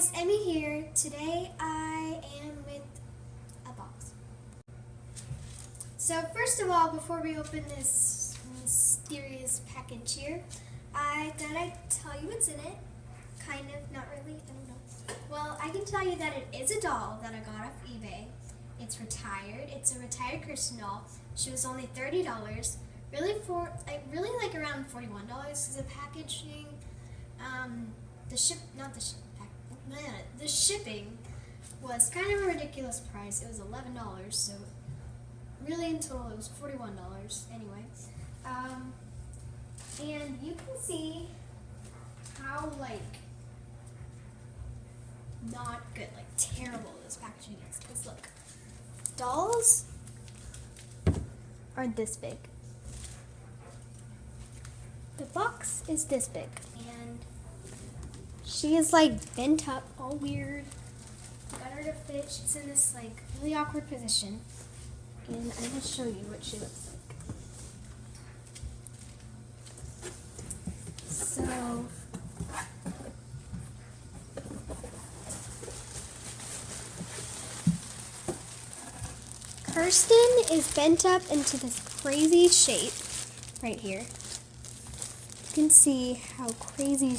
guys, Emmy here. Today I am with a box. So first of all, before we open this mysterious package here, I thought I'd tell you what's in it. Kind of, not really, I don't know. Well, I can tell you that it is a doll that I got off eBay. It's retired. It's a retired Kirsten doll. She was only $30. Really like around $41 because the packaging, the shipping was kind of a ridiculous price. It was $11, so really in total it was $41 anyway. And you can see how not good, terrible this packaging is. Because look, dolls are this big. The box is this big, and she is bent up, all weird. Got her to fit. She's in this really awkward position, and I'm gonna show you what she looks like. So, Kirsten is bent up into this crazy shape right here. You can see how crazy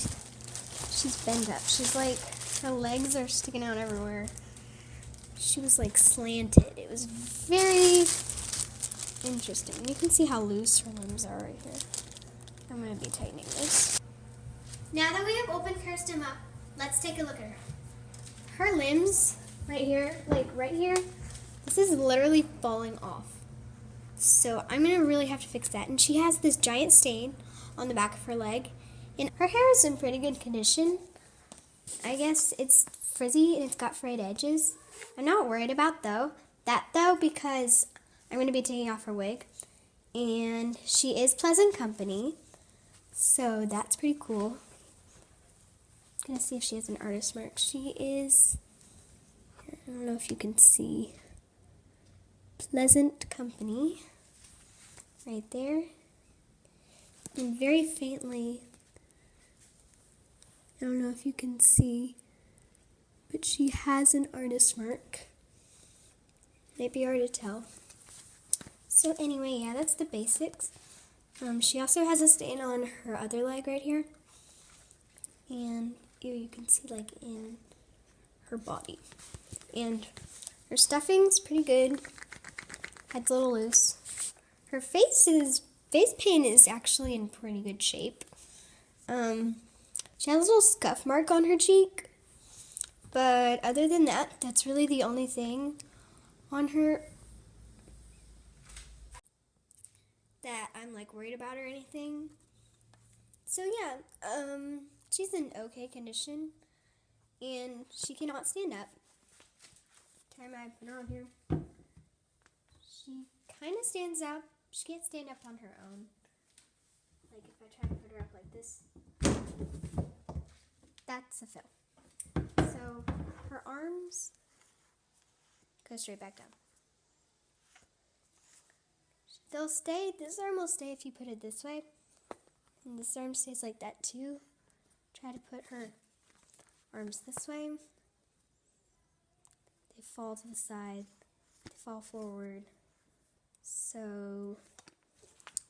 she's bent up. She's her legs are sticking out everywhere. She was slanted. It was very interesting. You can see how loose her limbs are right here. I'm going to be tightening this. Now that we have opened Kirsten up, let's take a look at her. Her limbs right here, right here, this is literally falling off. So I'm going to really have to fix that. And she has this giant stain on the back of her leg. And her hair is in pretty good condition. I guess it's frizzy and it's got frayed edges. I'm not worried about that though because I'm going to be taking off her wig. And she is pleasant company. So that's pretty cool. I'm going to see if she has an artist mark. She is, I don't know if you can see, pleasant company right there. And very faintly, I don't know if you can see, but she has an artist mark. Might be hard to tell. So anyway, yeah, that's the basics. She also has a stain on her other leg right here. And you can see in her body. And her stuffing's pretty good. Head's a little loose. Her face paint is actually in pretty good shape. She has a little scuff mark on her cheek, but other than that, that's really the only thing on her that I'm worried about or anything. So yeah, she's in okay condition, and she cannot stand up. Time I put her on here, she kind of stands up. She can't stand up on her own. If I try to put her up like this, that's a fail. So her arms go straight back down. They'll stay, this arm will stay if you put it this way. And this arm stays like that too. Try to put her arms this way. They fall to the side. They fall forward. So,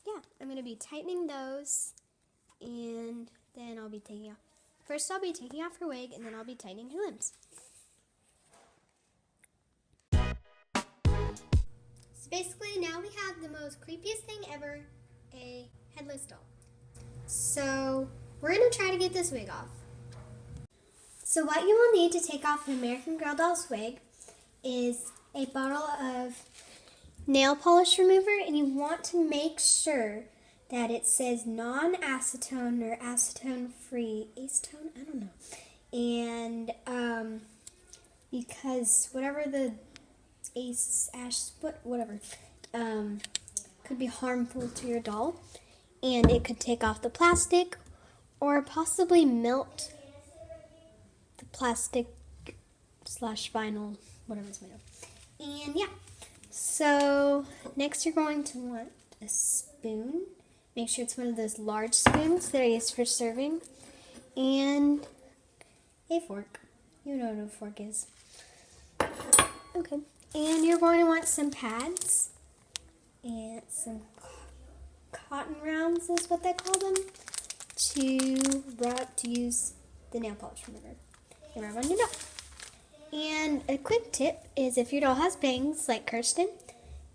yeah, I'm going to be tightening those, and then I'll be taking off. First, I'll be taking off her wig, and then I'll be tightening her limbs. So basically, now we have the most creepiest thing ever, a headless doll. So, we're going to try to get this wig off. So what you will need to take off an American Girl doll's wig is a bottle of nail polish remover, and you want to make sure that it says non-acetone or acetone-free. Acetone? I don't know. And because whatever the whatever could be harmful to your doll, and it could take off the plastic or possibly melt the plastic / vinyl, whatever it's made of. And yeah. So, next you're going to want a spoon. Make sure it's one of those large spoons that are used for serving. And a fork. You know what a fork is. Okay. And you're going to want some pads and some cotton rounds is what they call them to use the nail polish remover and rub on your doll. And a quick tip is if your doll has bangs like Kirsten,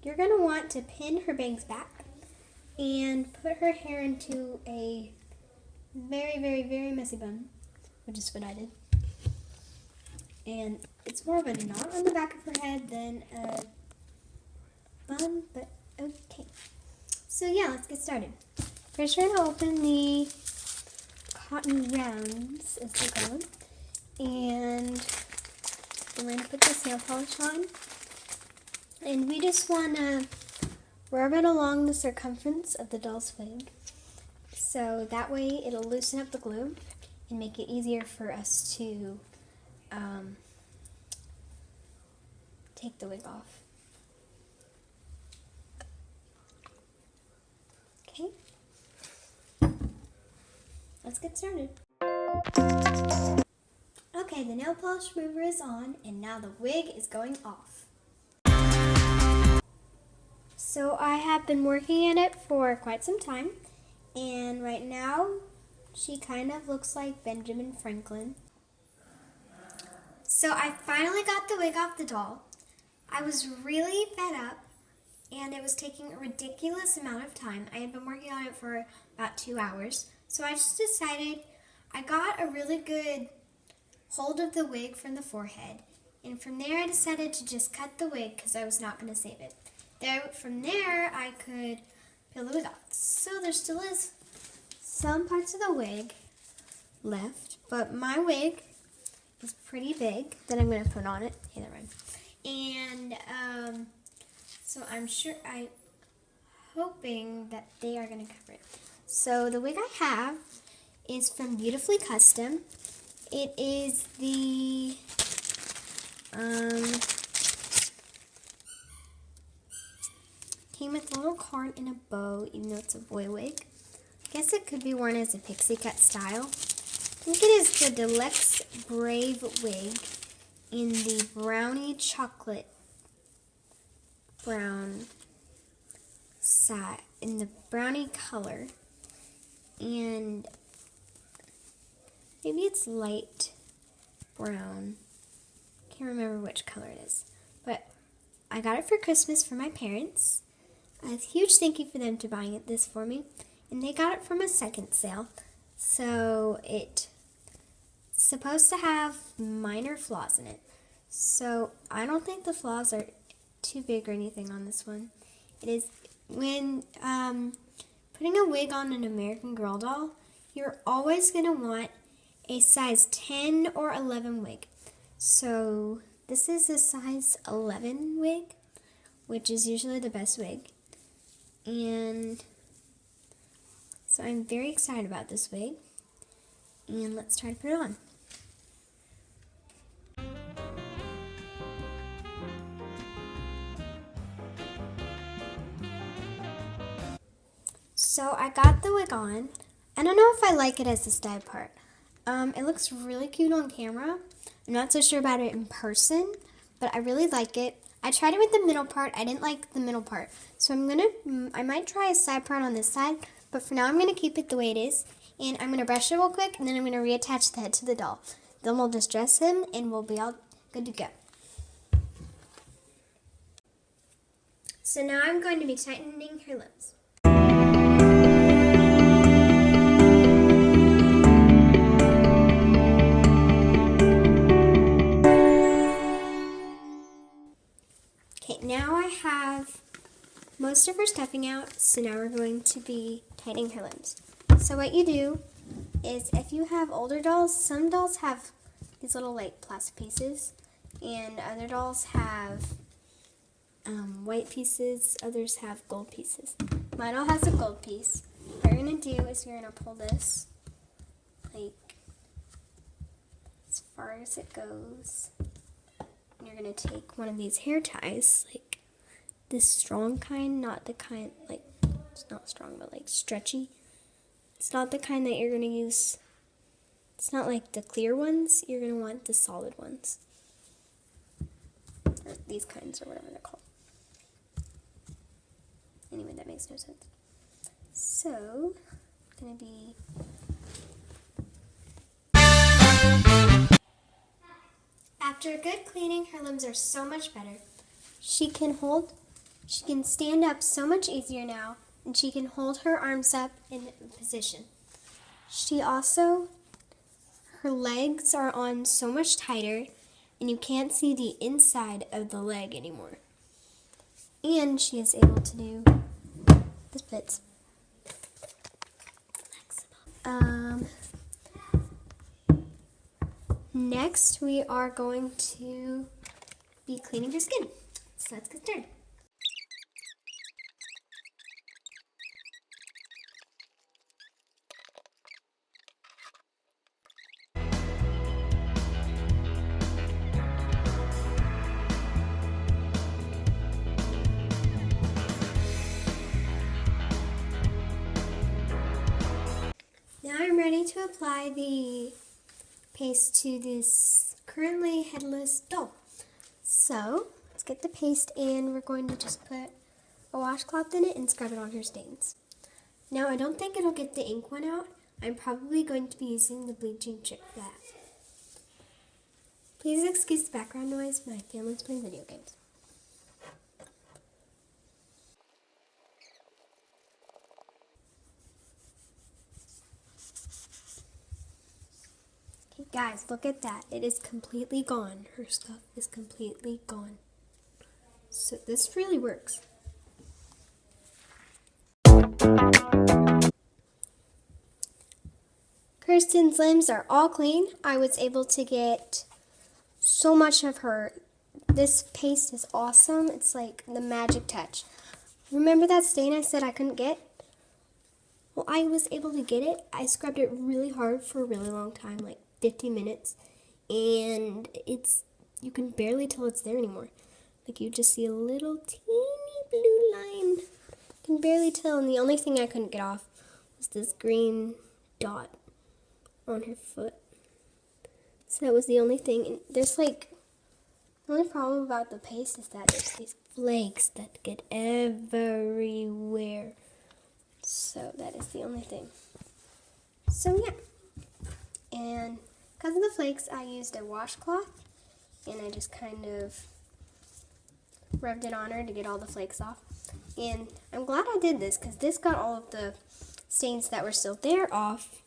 you're going to want to pin her bangs back and put her hair into a very, very, very messy bun, which is what I did. And it's more of a knot on the back of her head than a bun, but okay. So yeah, let's get started. First we're going to open the cotton rounds, as they call them, and we're going to put this nail polish on. And we just want to rub it along the circumference of the doll's wig, so that way it'll loosen up the glue and make it easier for us to take the wig off. Okay, let's get started. Okay, the nail polish remover is on, and now the wig is going off. So I have been working at it for quite some time, and right now she kind of looks like Benjamin Franklin. So I finally got the wig off the doll. I was really fed up, and it was taking a ridiculous amount of time. I had been working on it for about 2 hours, so I just decided I got a really good hold of the wig from the forehead, and from there I decided to just cut the wig because I was not going to save it. From there I could peel the wig off. So there still is some parts of the wig left, but my wig is pretty big that I'm going to put on it. Hey there, Ryan. And so I'm hoping that they are going to cover it. So the wig I have is from Beautifully Custom. It is the came with a little card and a bow, even though it's a boy wig. I guess it could be worn as a pixie cut style. I think it is the Deluxe Brave wig in the brownie chocolate brown side, in the brownie color. And maybe it's light brown. Can't remember which color it is. But I got it for Christmas for my parents. A huge thank you for them to buying this for me. And they got it from a second sale. So it's supposed to have minor flaws in it. So I don't think the flaws are too big or anything on this one. It is when putting a wig on an American Girl doll, you're always going to want a size 10 or 11 wig. So this is a size 11 wig, which is usually the best wig. And so I'm very excited about this wig. And let's try to put it on. So I got the wig on. I don't know if I like it as a side part. It looks really cute on camera. I'm not so sure about it in person, but I really like it. I tried it with the middle part. I didn't like the middle part. So I might try a side part on this side, but for now I'm going to keep it the way it is. And I'm going to brush it real quick, and then I'm going to reattach the head to the doll. Then we'll just dress him, and we'll be all good to go. So now I'm going to be tightening her lips. Okay, now I have most of her stuffing out, so now we're going to be tightening her limbs. So what you do is if you have older dolls, some dolls have these little like plastic pieces, and other dolls have white pieces, others have gold pieces. My doll has a gold piece. What you're going to do is you're going to pull this like as far as it goes. And you're going to take one of these hair ties, like this strong kind, not the kind, like, it's not strong, but like stretchy. It's not the kind that you're going to use It's not like the clear ones. You're going to want the solid ones. Or these kinds, or whatever they're called. Anyway, that makes no sense. So, it's going to be... After a good cleaning, her limbs are so much better. She can stand up so much easier now, and she can hold her arms up in position. Her legs are on so much tighter, and you can't see the inside of the leg anymore. And she is able to do the splits. Next, we are going to be cleaning her skin. So let's get started. Now I'm ready to apply the paste to this currently headless doll. So let's get the paste and we're going to just put a washcloth in it and scrub it on her stains. Now I don't think it'll get the ink one out. I'm probably going to be using the bleaching chip for that. Please excuse the background noise, my family's playing video games. Guys, look at that. It is completely gone. Her stuff is completely gone. So this really works. Kirsten's limbs are all clean. I was able to get so much of her. This paste is awesome. It's like the magic touch. Remember that stain I said I couldn't get? Well, I was able to get it. I scrubbed it really hard for a really long time, like 50 minutes, and you can barely tell it's there anymore. Like you just see a little teeny blue line. You can barely tell, and the only thing I couldn't get off was this green dot on her foot. So that was the only thing. And there's like, the only problem about the paste is that there's these flakes that get everywhere. So that is the only thing. So yeah. And because of the flakes, I used a washcloth, and I just kind of rubbed it on her to get all the flakes off. And I'm glad I did this, because this got all of the stains that were still there off,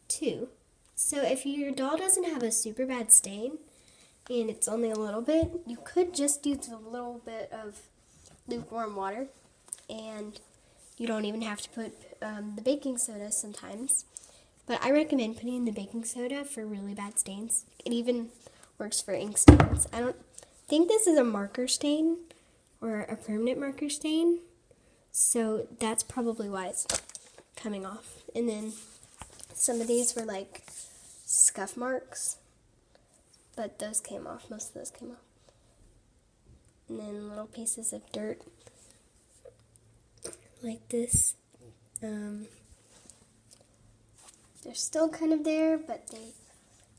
too. So if your doll doesn't have a super bad stain, and it's only a little bit, you could just use a little bit of lukewarm water, and you don't even have to put the baking soda sometimes. But I recommend putting in the baking soda for really bad stains. It even works for ink stains. I don't think this is a marker stain or a permanent marker stain, so that's probably why it's coming off. And then some of these were like scuff marks, but those came off. Most of those came off. And then little pieces of dirt like this. They're still kind of there, but they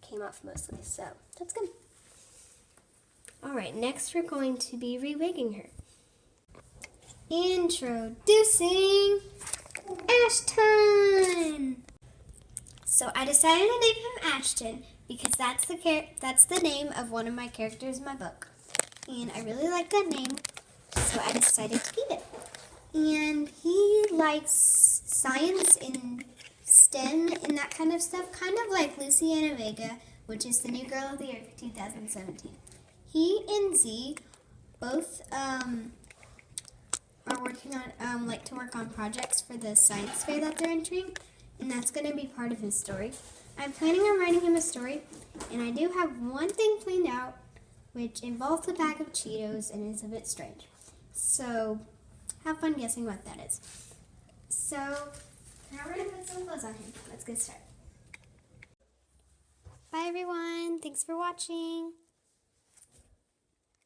came off mostly, so that's good. Alright, next we're going to be re-wigging her. Introducing Ashton! So I decided to name him Ashton because that's the name of one of my characters in my book. And I really like that name, so I decided to keep it. And he likes science and STEM and that kind of stuff, kind of like Luciana Vega, which is the new Girl of the Year for 2017. He and Z both are working on, like to work on projects for the science fair that they're entering, and that's going to be part of his story. I'm planning on writing him a story, and I do have one thing planned out, which involves a bag of Cheetos and is a bit strange. So, have fun guessing what that is. So, now we're going to put some clothes on him. Let's get started. Bye everyone. Thanks for watching.